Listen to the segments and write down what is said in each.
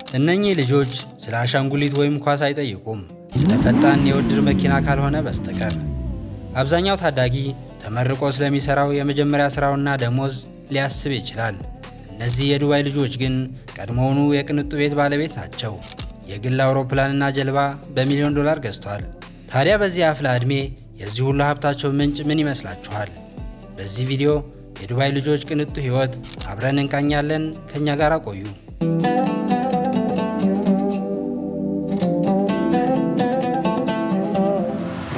እነኚህ ልጆች ስለ አሻንጉሊት ወይም ኳስ አይጠይቁም፣ ስለ ፈጣን የውድድር መኪና ካልሆነ በስተቀር። አብዛኛው ታዳጊ ተመርቆ ስለሚሰራው የመጀመሪያ ስራውና ደሞዝ ሊያስብ ይችላል። እነዚህ የዱባይ ልጆች ግን ቀድሞውኑ የቅንጡ ቤት ባለቤት ናቸው። የግል አውሮፕላንና ጀልባ በሚሊዮን ዶላር ገዝተዋል። ታዲያ በዚህ አፍላ ዕድሜ የዚህ ሁሉ ሀብታቸው ምንጭ ምን ይመስላችኋል? በዚህ ቪዲዮ የዱባይ ልጆች ቅንጡ ሕይወት አብረን እንቃኛለን። ከኛ ጋር ቆዩ።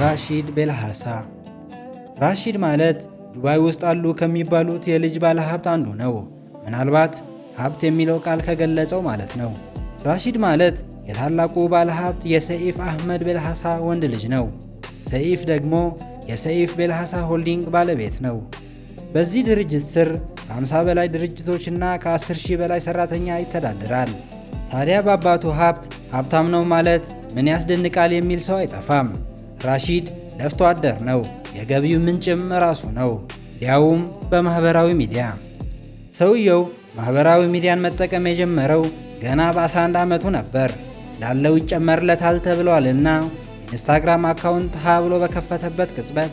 ራሺድ ቤልሃሳ። ራሺድ ማለት ዱባይ ውስጥ አሉ ከሚባሉት የልጅ ባለሀብት አንዱ ነው። ምናልባት ሀብት የሚለው ቃል ከገለጸው ማለት ነው። ራሺድ ማለት የታላቁ ባለሀብት የሰኢፍ አህመድ ቤልሃሳ ወንድ ልጅ ነው። ሰኢፍ ደግሞ የሰኢፍ ቤልሃሳ ሆልዲንግ ባለቤት ነው። በዚህ ድርጅት ስር ከ50 በላይ ድርጅቶችና ከ10,000 በላይ ሰራተኛ ይተዳደራል። ታዲያ በአባቱ ሀብት ሀብታም ነው ማለት ምን ያስደንቃል የሚል ሰው አይጠፋም። ራሺድ ለፍቶ አደር ነው። የገቢው ምንጭም ራሱ ነው፣ ሊያውም በማህበራዊ ሚዲያ። ሰውየው ማህበራዊ ሚዲያን መጠቀም የጀመረው ገና በ11 ዓመቱ ነበር። ላለው ይጨመርለታል ተብሏልና ኢንስታግራም አካውንት ሀ ብሎ በከፈተበት ቅጽበት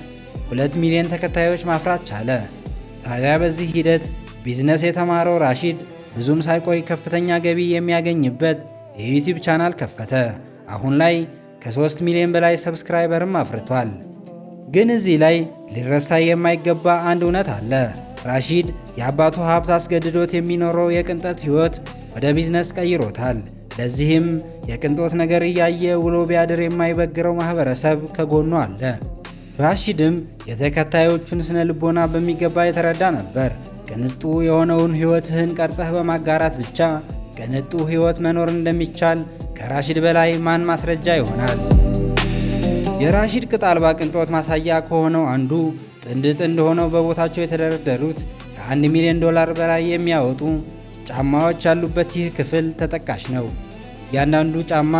2 ሚሊዮን ተከታዮች ማፍራት ቻለ። ታዲያ በዚህ ሂደት ቢዝነስ የተማረው ራሺድ ብዙም ሳይቆይ ከፍተኛ ገቢ የሚያገኝበት የዩቲዩብ ቻናል ከፈተ። አሁን ላይ ከ3 ሚሊዮን በላይ ሰብስክራይበርም አፍርቷል። ግን እዚህ ላይ ሊረሳ የማይገባ አንድ እውነት አለ። ራሺድ የአባቱ ሀብት አስገድዶት የሚኖረው የቅንጦት ሕይወት ወደ ቢዝነስ ቀይሮታል። ለዚህም የቅንጦት ነገር እያየ ውሎ ቢያድር የማይበግረው ማህበረሰብ ከጎኑ አለ። ራሺድም የተከታዮቹን ስነ ልቦና በሚገባ የተረዳ ነበር። ቅንጡ የሆነውን ሕይወትህን ቀርጸህ በማጋራት ብቻ ቅንጡ ሕይወት መኖር እንደሚቻል ከራሺድ በላይ ማን ማስረጃ ይሆናል? የራሺድ ቅጥ አልባ ቅንጦት ማሳያ ከሆነው አንዱ ጥንድ ጥንድ ሆነው በቦታቸው የተደረደሩት ከ1 ሚሊዮን ዶላር በላይ የሚያወጡ ጫማዎች ያሉበት ይህ ክፍል ተጠቃሽ ነው። እያንዳንዱ ጫማ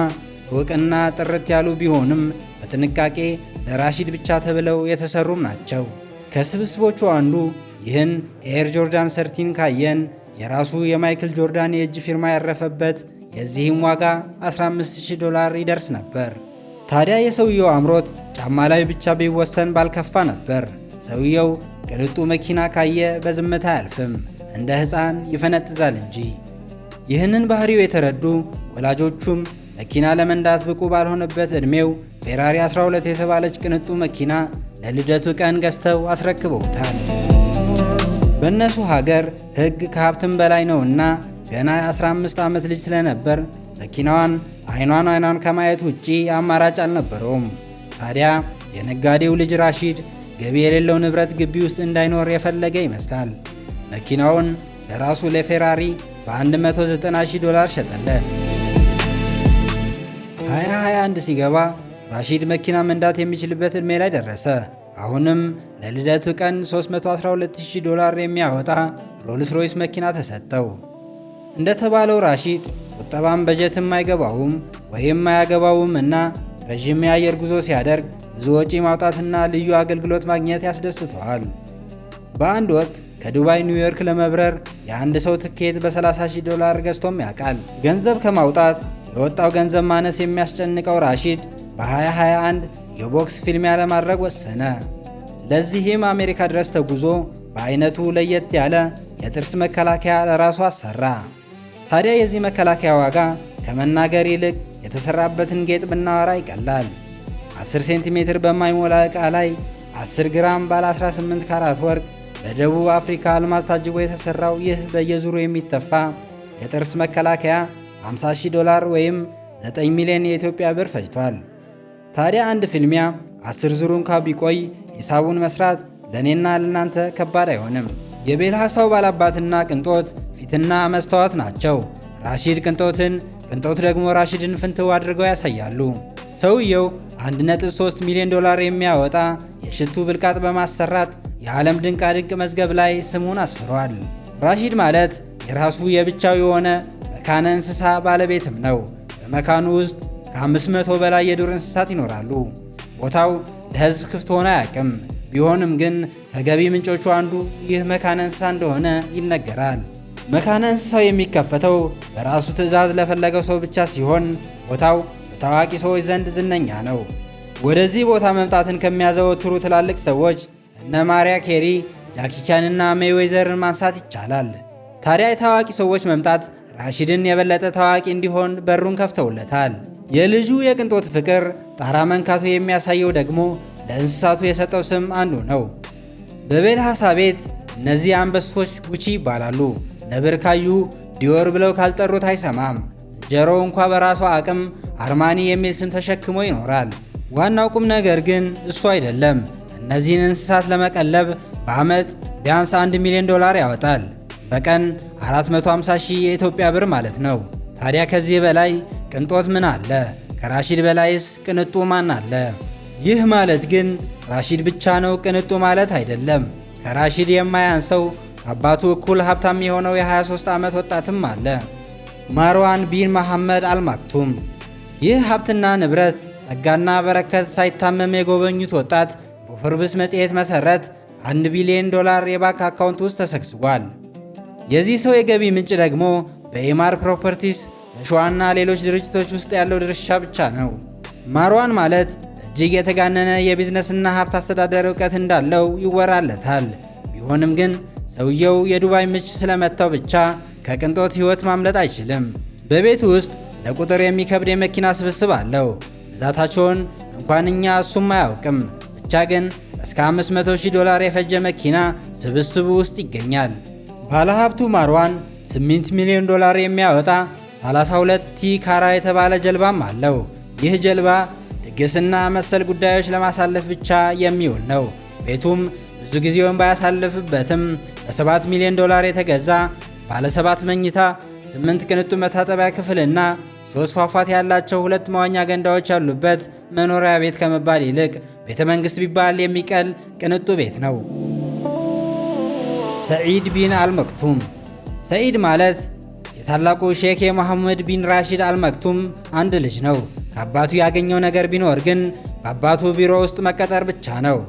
እውቅና ጥርት ያሉ ቢሆንም በጥንቃቄ ለራሺድ ብቻ ተብለው የተሰሩም ናቸው። ከስብስቦቹ አንዱ ይህን ኤር ጆርዳን 13 ካየን የራሱ የማይክል ጆርዳን የእጅ ፊርማ ያረፈበት የዚህም ዋጋ $15,000 ይደርስ ነበር። ታዲያ የሰውየው አምሮት ጫማ ላይ ብቻ ቢወሰን ባልከፋ ነበር። ሰውየው ቅንጡ መኪና ካየ በዝምታ አያልፍም፣ እንደ ሕፃን ይፈነጥዛል እንጂ። ይህንን ባህሪው የተረዱ ወላጆቹም መኪና ለመንዳት ብቁ ባልሆነበት ዕድሜው ፌራሪ 12 የተባለች ቅንጡ መኪና ለልደቱ ቀን ገዝተው አስረክበውታል። በእነሱ ሀገር ሕግ ከሀብትም በላይ ነውና ገና የ15 ዓመት ልጅ ስለነበር መኪናዋን አይኗን ከማየት ውጪ አማራጭ አልነበረውም። ታዲያ የነጋዴው ልጅ ራሺድ ገቢ የሌለው ንብረት ግቢ ውስጥ እንዳይኖር የፈለገ ይመስላል። መኪናውን ለራሱ ለፌራሪ በ$190,000 ሸጠለት። 2021 ሲገባ ራሺድ መኪና መንዳት የሚችልበት ዕድሜ ላይ ደረሰ። አሁንም ለልደቱ ቀን $312,000 የሚያወጣ ሮልስ ሮይስ መኪና ተሰጠው። እንደተባለው ራሺድ ቁጠባም በጀትም አይገባውም ወይም አያገባውም እና ረዥም የአየር ጉዞ ሲያደርግ ብዙ ወጪ ማውጣትና ልዩ አገልግሎት ማግኘት ያስደስተዋል። በአንድ ወቅት ከዱባይ ኒውዮርክ ለመብረር የአንድ ሰው ትኬት በ$30,000 ገዝቶም ያውቃል። ገንዘብ ከማውጣት የወጣው ገንዘብ ማነስ የሚያስጨንቀው ራሺድ በ2021 የቦክስ ፊልሚያ ለማድረግ ወሰነ። ለዚህም አሜሪካ ድረስ ተጉዞ በአይነቱ ለየት ያለ የጥርስ መከላከያ ለራሱ አሰራ። ታዲያ የዚህ መከላከያ ዋጋ ከመናገር ይልቅ የተሰራበትን ጌጥ ብናወራ ይቀላል። 10 ሴንቲሜትር በማይሞላ ዕቃ ላይ 10 ግራም ባለ 18 ካራት ወርቅ በደቡብ አፍሪካ አልማዝ ታጅቦ የተሰራው ይህ በየዙሩ የሚተፋ የጥርስ መከላከያ $50,000 ወይም 9 ሚሊዮን የኢትዮጵያ ብር ፈጅቷል። ታዲያ አንድ ፊልሚያ 10 ዙር እንኳ ቢቆይ ሂሳቡን መስራት ለእኔና ለእናንተ ከባድ አይሆንም። የቤልሃሳው ባላባትና ቅንጦት ፊትና መስታወት ናቸው። ራሺድ ቅንጦትን፣ ቅንጦት ደግሞ ራሺድን ፍንትው አድርገው ያሳያሉ። ሰውየው $1.3 ሚሊዮን የሚያወጣ የሽቱ ብልቃጥ በማሰራት የዓለም ድንቃድንቅ መዝገብ ላይ ስሙን አስፍሯል። ራሺድ ማለት የራሱ የብቻው የሆነ መካነ እንስሳ ባለቤትም ነው። በመካኑ ውስጥ ከ500 በላይ የዱር እንስሳት ይኖራሉ። ቦታው ለሕዝብ ክፍት ሆኖ አያውቅም። ቢሆንም ግን ከገቢ ምንጮቹ አንዱ ይህ መካነ እንስሳ እንደሆነ ይነገራል። መካነ እንስሳው የሚከፈተው በራሱ ትዕዛዝ ለፈለገው ሰው ብቻ ሲሆን ቦታው በታዋቂ ሰዎች ዘንድ ዝነኛ ነው። ወደዚህ ቦታ መምጣትን ከሚያዘወትሩ ትላልቅ ሰዎች እነ ማሪያ ኬሪ፣ ጃኪ ቻንና ሜይዌዘርን ማንሳት ይቻላል። ታዲያ የታዋቂ ሰዎች መምጣት ራሺድን የበለጠ ታዋቂ እንዲሆን በሩን ከፍተውለታል። የልጁ የቅንጦት ፍቅር ጣራ መንካቱ የሚያሳየው ደግሞ ለእንስሳቱ የሰጠው ስም አንዱ ነው። በቤልሃሳ ቤት እነዚህ አንበሶች ጉቺ ይባላሉ። ነብር ካዩ ዲዮር ብለው ካልጠሩት አይሰማም። ዝንጀሮ እንኳ በራሷ አቅም አርማኒ የሚል ስም ተሸክሞ ይኖራል። ዋናው ቁም ነገር ግን እሱ አይደለም። እነዚህን እንስሳት ለመቀለብ በዓመት ቢያንስ $1 ሚሊዮን ያወጣል። በቀን 450 ሺህ የኢትዮጵያ ብር ማለት ነው። ታዲያ ከዚህ በላይ ቅንጦት ምን አለ? ከራሺድ በላይስ ቅንጡ ማን አለ? ይህ ማለት ግን ራሺድ ብቻ ነው ቅንጡ ማለት አይደለም። ከራሺድ የማያንሰው አባቱ እኩል ሀብታም የሆነው የ23 ዓመት ወጣትም አለ፣ ማርዋን ቢን መሐመድ አልማክቱም። ይህ ሀብትና ንብረት ጸጋና በረከት ሳይታመም የጎበኙት ወጣት በፎርብስ መጽሔት መሠረት $1 ቢሊዮን የባንክ አካውንት ውስጥ ተሰግስጓል። የዚህ ሰው የገቢ ምንጭ ደግሞ በኤማር ፕሮፐርቲስ በሸዋና ሌሎች ድርጅቶች ውስጥ ያለው ድርሻ ብቻ ነው። ማርዋን ማለት እጅግ የተጋነነ የቢዝነስና ሀብት አስተዳደር እውቀት እንዳለው ይወራለታል። ቢሆንም ግን ሰውየው የዱባይ ምች ስለመታው ብቻ ከቅንጦት ሕይወት ማምለጥ አይችልም። በቤቱ ውስጥ ለቁጥር የሚከብድ የመኪና ስብስብ አለው። ብዛታቸውን እንኳን እኛ እሱም አያውቅም። ብቻ ግን እስከ $500,000 የፈጀ መኪና ስብስቡ ውስጥ ይገኛል። ባለሀብቱ ማርዋን $8 ሚሊዮን የሚያወጣ 32 ቲ ካራ የተባለ ጀልባም አለው። ይህ ጀልባ ድግስና መሰል ጉዳዮች ለማሳለፍ ብቻ የሚውል ነው። ቤቱም ብዙ ጊዜውን ባያሳልፍበትም በ$7 ሚሊዮን የተገዛ ባለ 7 መኝታ 8 ቅንጡ መታጠቢያ ክፍልና 3 ፏፏቴ ያላቸው 2 መዋኛ ገንዳዎች ያሉበት መኖሪያ ቤት ከመባል ይልቅ ቤተ መንግሥት ቢባል የሚቀል ቅንጡ ቤት ነው። ሰዒድ ቢን አልመክቱም። ሰዒድ ማለት የታላቁ ሼክ የመሐመድ ቢን ራሺድ አልመክቱም አንድ ልጅ ነው። ከአባቱ ያገኘው ነገር ቢኖር ግን በአባቱ ቢሮ ውስጥ መቀጠር ብቻ ነው።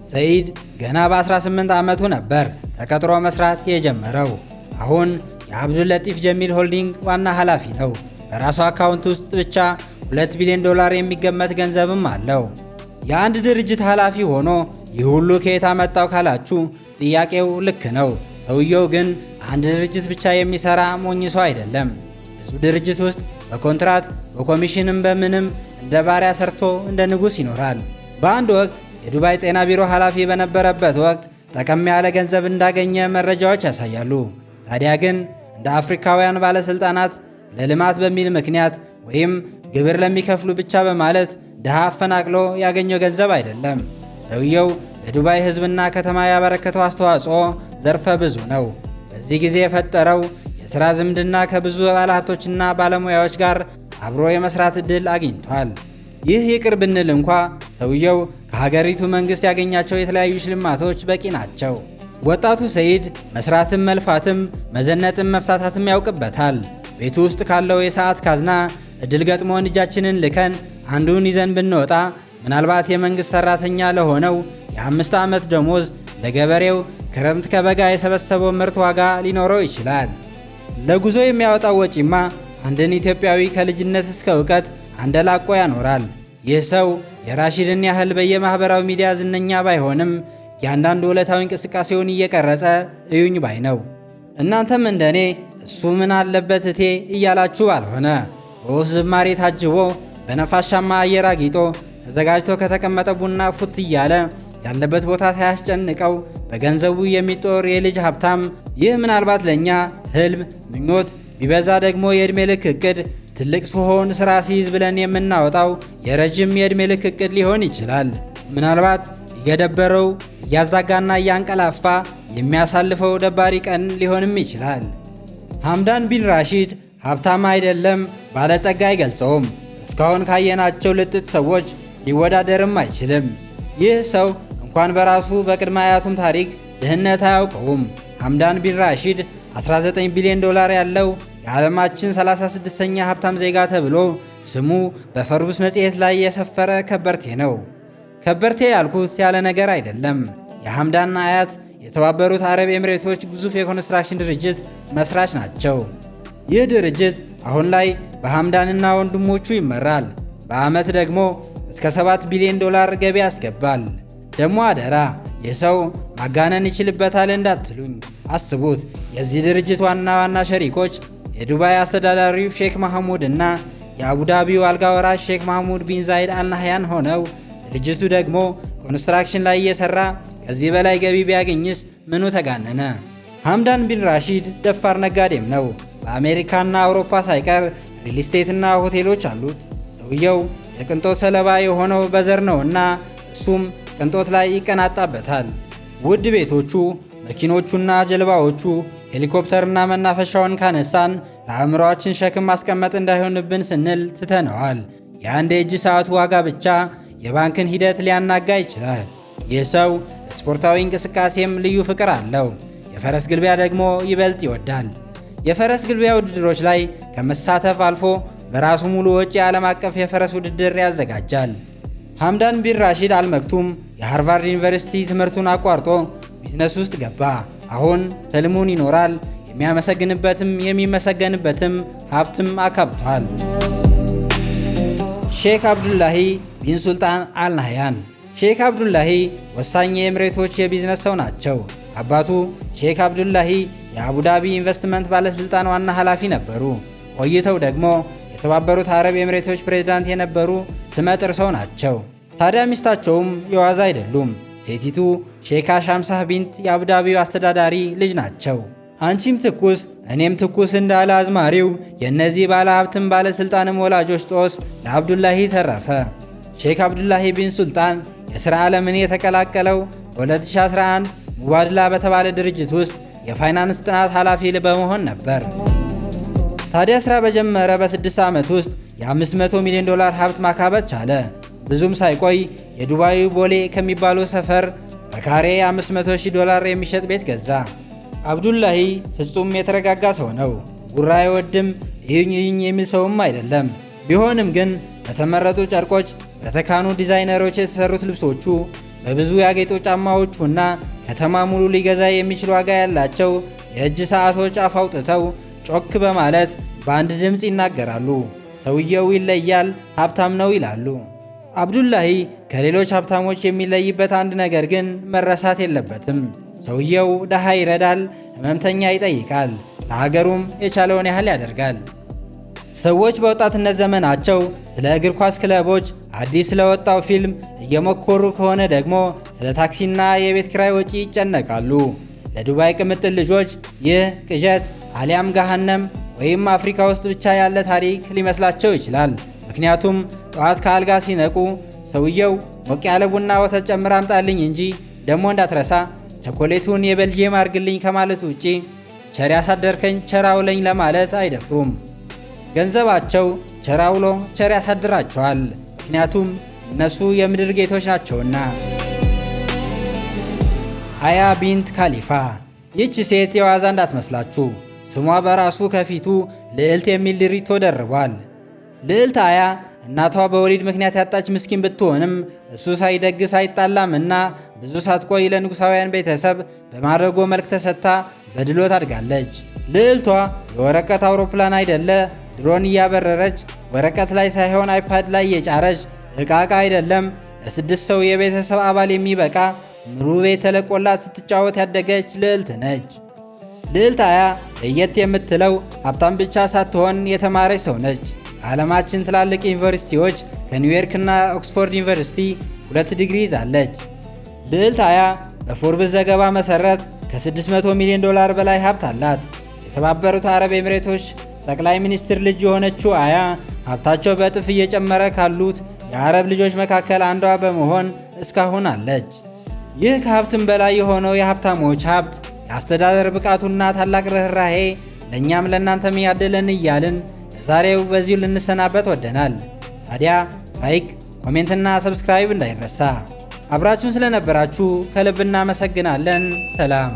ሰዒድ ገና በ18 ዓመቱ ነበር ተቀጥሮ መስራት የጀመረው። አሁን የአብዱል ለጢፍ ጀሚል ሆልዲንግ ዋና ኃላፊ ነው። በራሱ አካውንት ውስጥ ብቻ $2 ቢሊዮን የሚገመት ገንዘብም አለው። የአንድ ድርጅት ኃላፊ ሆኖ ይህ ሁሉ ከየት አመጣው ካላችሁ ጥያቄው ልክ ነው። ሰውየው ግን አንድ ድርጅት ብቻ የሚሰራ ሞኝ ሰው አይደለም። ብዙ ድርጅት ውስጥ በኮንትራት በኮሚሽንም በምንም እንደ ባሪያ ሰርቶ እንደ ንጉሥ ይኖራል። በአንድ ወቅት የዱባይ ጤና ቢሮ ኃላፊ በነበረበት ወቅት ጠቀም ያለ ገንዘብ እንዳገኘ መረጃዎች ያሳያሉ። ታዲያ ግን እንደ አፍሪካውያን ባለሥልጣናት ለልማት በሚል ምክንያት ወይም ግብር ለሚከፍሉ ብቻ በማለት ድሃ አፈናቅሎ ያገኘው ገንዘብ አይደለም። ሰውየው ለዱባይ ሕዝብና ከተማ ያበረከተው አስተዋጽኦ ዘርፈ ብዙ ነው። በዚህ ጊዜ የፈጠረው የሥራ ዝምድና ከብዙ ባለሀብቶችና ባለሙያዎች ጋር አብሮ የመስራት ዕድል አግኝቷል። ይህ ይቅር ብንል እንኳ ሰውየው ከሀገሪቱ መንግሥት ያገኛቸው የተለያዩ ሽልማቶች በቂ ናቸው። ወጣቱ ሰዒድ መስራትም መልፋትም መዘነጥም መፍታታትም ያውቅበታል። ቤቱ ውስጥ ካለው የሰዓት ካዝና ዕድል ገጥሞን እጃችንን ልከን አንዱን ይዘን ብንወጣ ምናልባት የመንግሥት ሠራተኛ ለሆነው የ5 ዓመት ደሞዝ፣ ለገበሬው ክረምት ከበጋ የሰበሰበው ምርት ዋጋ ሊኖረው ይችላል። ለጉዞ የሚያወጣው ወጪማ አንድን ኢትዮጵያዊ ከልጅነት እስከ እውቀት አንደላቆ ያኖራል። ይህ ሰው የራሺድን ያህል በየማኅበራዊ ሚዲያ ዝነኛ ባይሆንም እያንዳንዱ ዕለታዊ እንቅስቃሴውን እየቀረጸ እዩኝ ባይ ነው። እናንተም እንደኔ እሱ ምን አለበት እቴ እያላችሁ ባልሆነ በወፍ ዝማሬ ታጅቦ በነፋሻማ አየር አጊጦ ተዘጋጅቶ ከተቀመጠ ቡና ፉት እያለ ያለበት ቦታ ሳያስጨንቀው በገንዘቡ የሚጦር የልጅ ሀብታም። ይህ ምናልባት ለእኛ ህልም፣ ምኞት ቢበዛ ደግሞ የዕድሜ ልክ እቅድ፣ ትልቅ ስሆን ሥራ ሲይዝ ብለን የምናወጣው የረጅም የዕድሜ ልክ እቅድ ሊሆን ይችላል። ምናልባት እየደበረው እያዛጋና እያንቀላፋ የሚያሳልፈው ደባሪ ቀን ሊሆንም ይችላል። ሐምዳን ቢን ራሺድ ሀብታም አይደለም፣ ባለጸጋ አይገልጸውም። እስካሁን ካየናቸው ልጥጥ ሰዎች ሊወዳደርም አይችልም። ይህ ሰው እንኳን በራሱ በቅድመ አያቱም ታሪክ ድህነት አያውቀውም። ሐምዳን ቢን ራሺድ $19 ቢሊዮን ያለው የዓለማችን 36ኛ ሀብታም ዜጋ ተብሎ ስሙ በፎርብስ መጽሔት ላይ የሰፈረ ከበርቴ ነው። ከበርቴ ያልኩት ያለ ነገር አይደለም። የሐምዳን አያት የተባበሩት አረብ ኤምሬቶች ግዙፍ የኮንስትራክሽን ድርጅት መስራች ናቸው። ይህ ድርጅት አሁን ላይ በሐምዳንና ወንድሞቹ ይመራል። በዓመት ደግሞ እስከ 7 ቢሊዮን ዶላር ገቢ ያስገባል። ደግሞ አደራ ይህ ሰው ማጋነን ይችልበታል እንዳትሉኝ፣ አስቡት። የዚህ ድርጅት ዋና ዋና ሸሪኮች የዱባይ አስተዳዳሪው ሼክ መሐሙድ እና የአቡዳቢው አልጋ ወራሽ ሼክ መሐሙድ ቢን ዛይድ አልናህያን ሆነው ድርጅቱ ደግሞ ኮንስትራክሽን ላይ እየሰራ ከዚህ በላይ ገቢ ቢያገኝስ ምኑ ተጋነነ? ሐምዳን ቢን ራሺድ ደፋር ነጋዴም ነው። በአሜሪካና አውሮፓ ሳይቀር ሪል ስቴትና ሆቴሎች አሉት። ሰውየው የቅንጦት ሰለባ የሆነው በዘር ነውና እሱም ቅንጦት ላይ ይቀናጣበታል። ውድ ቤቶቹ፣ መኪኖቹና ጀልባዎቹ፣ ሄሊኮፕተርና መናፈሻውን ካነሳን ለአእምሮአችን ሸክም ማስቀመጥ እንዳይሆንብን ስንል ትተነዋል። የአንድ የእጅ ሰዓቱ ዋጋ ብቻ የባንክን ሂደት ሊያናጋ ይችላል። ይህ ሰው ለስፖርታዊ እንቅስቃሴም ልዩ ፍቅር አለው። የፈረስ ግልቢያ ደግሞ ይበልጥ ይወዳል። የፈረስ ግልቢያ ውድድሮች ላይ ከመሳተፍ አልፎ በራሱ ሙሉ ወጪ የዓለም አቀፍ የፈረስ ውድድር ያዘጋጃል። ሐምዳን ቢን ራሺድ አልመክቱም የሃርቫርድ ዩኒቨርሲቲ ትምህርቱን አቋርጦ ቢዝነስ ውስጥ ገባ። አሁን ህልሙን ይኖራል። የሚያመሰግንበትም የሚመሰገንበትም ሀብትም አካብቷል። ሼክ አብዱላሂ ቢን ሱልጣን አልናህያን። ሼክ አብዱላሂ ወሳኝ የኤምሬቶች የቢዝነስ ሰው ናቸው። አባቱ ሼክ አብዱላሂ የአቡዳቢ ኢንቨስትመንት ባለሥልጣን ዋና ኃላፊ ነበሩ። ቆይተው ደግሞ የተባበሩት አረብ ኤምሬቶች ፕሬዝዳንት የነበሩ ስመጥር ሰው ናቸው። ታዲያ ሚስታቸውም የዋዛ አይደሉም። ሴቲቱ ሼካ ሻምሳህ ቢንት የአቡዳቢው አስተዳዳሪ ልጅ ናቸው። አንቺም ትኩስ እኔም ትኩስ እንዳለ አዝማሪው የእነዚህ ባለሀብትም ባለሥልጣንም ወላጆች ጦስ ለአብዱላሂ ተረፈ። ሼክ አብዱላሂ ቢን ሱልጣን የሥራ ዓለምን የተቀላቀለው በ2011 ሙባድላ በተባለ ድርጅት ውስጥ የፋይናንስ ጥናት ኃላፊ በመሆን ነበር። ታዲያ ሥራ በጀመረ በ6 ዓመት ውስጥ የ500 ሚሊዮን ዶላር ሀብት ማካበት ቻለ። ብዙም ሳይቆይ የዱባዩ ቦሌ ከሚባለው ሰፈር በካሬ 500,000 ዶላር የሚሸጥ ቤት ገዛ። አብዱላሂ ፍጹም የተረጋጋ ሰው ነው። ጉራ አይወድም፣ እዩኝ እዩኝ የሚል ሰውም አይደለም። ቢሆንም ግን በተመረጡ ጨርቆች፣ በተካኑ ዲዛይነሮች የተሰሩት ልብሶቹ፣ በብዙ ያጌጡ ጫማዎቹና ከተማ ሙሉ ሊገዛ የሚችል ዋጋ ያላቸው የእጅ ሰዓቶች አፍ አውጥተው ጮክ በማለት በአንድ ድምፅ ይናገራሉ። ሰውየው ይለያል፣ ሀብታም ነው ይላሉ። አብዱላሂ ከሌሎች ሀብታሞች የሚለይበት አንድ ነገር ግን መረሳት የለበትም። ሰውየው ደሃ ይረዳል፣ ሕመምተኛ ይጠይቃል፣ ለሀገሩም የቻለውን ያህል ያደርጋል። ሰዎች በወጣትነት ዘመናቸው ስለ እግር ኳስ ክለቦች፣ አዲስ ስለወጣው ፊልም እየሞከሩ ከሆነ ደግሞ ስለ ታክሲና የቤት ኪራይ ወጪ ይጨነቃሉ። ለዱባይ ቅምጥል ልጆች ይህ ቅዠት አሊያም ገሃነም ወይም አፍሪካ ውስጥ ብቻ ያለ ታሪክ ሊመስላቸው ይችላል። ምክንያቱም ጠዋት ከአልጋ ሲነቁ ሰውየው ሞቅ ያለ ቡና ወተት ጨምር አምጣልኝ እንጂ ደግሞ እንዳትረሳ ቸኮሌቱን የቤልጂየም አርግልኝ ከማለት ውጪ ቸር ያሳደርከኝ ቸር አውለኝ ለማለት አይደፍሩም። ገንዘባቸው ቸር አውሎ ቸር ያሳድራቸዋል። ምክንያቱም እነሱ የምድር ጌቶች ናቸውና። አያ ቢንት ካሊፋ። ይህች ሴት የዋዛ እንዳትመስላችሁ። ስሟ በራሱ ከፊቱ ልዕልት የሚል ድሪቶ ደርቧል። ልዕልት አያ እናቷ በወሊድ ምክንያት ያጣች ምስኪን ብትሆንም እሱ ሳይደግስ አይጣላም እና ብዙ ሳትቆይ ለንጉሳውያን ቤተሰብ በማድረጎ መልክ ተሰጥታ በድሎት አድጋለች። ልዕልቷ የወረቀት አውሮፕላን አይደለ ድሮን እያበረረች ወረቀት ላይ ሳይሆን አይፓድ ላይ የጫረች እቃቃ አይደለም ለ6 ሰው የቤተሰብ አባል የሚበቃ ምሩ ቤት ተለቆላት ስትጫወት ያደገች ልዕልት ነች። ልዕልት አያ ለየት የምትለው ሀብታም ብቻ ሳትሆን የተማረች ሰው ነች። ከዓለማችን ትላልቅ ዩኒቨርሲቲዎች ከኒውዮርክና ኦክስፎርድ ዩኒቨርሲቲ 2 ዲግሪ ይዛለች። ልዕልት አያ በፎርብስ ዘገባ መሰረት ከ600 ሚሊዮን ዶላር በላይ ሀብት አላት። የተባበሩት አረብ ኤምሬቶች ጠቅላይ ሚኒስትር ልጅ የሆነችው አያ ሀብታቸው በእጥፍ እየጨመረ ካሉት የአረብ ልጆች መካከል አንዷ በመሆን እስካሁን አለች። ይህ ከሀብትም በላይ የሆነው የሀብታሞች ሀብት የአስተዳደር ብቃቱና ታላቅ ርኅራሄ ለእኛም ለእናንተም ያደለን እያልን ዛሬው በዚሁ ልንሰናበት ወደናል። ታዲያ ላይክ፣ ኮሜንትና ሰብስክራይብ እንዳይረሳ። አብራችሁን ስለነበራችሁ ከልብ እናመሰግናለን። ሰላም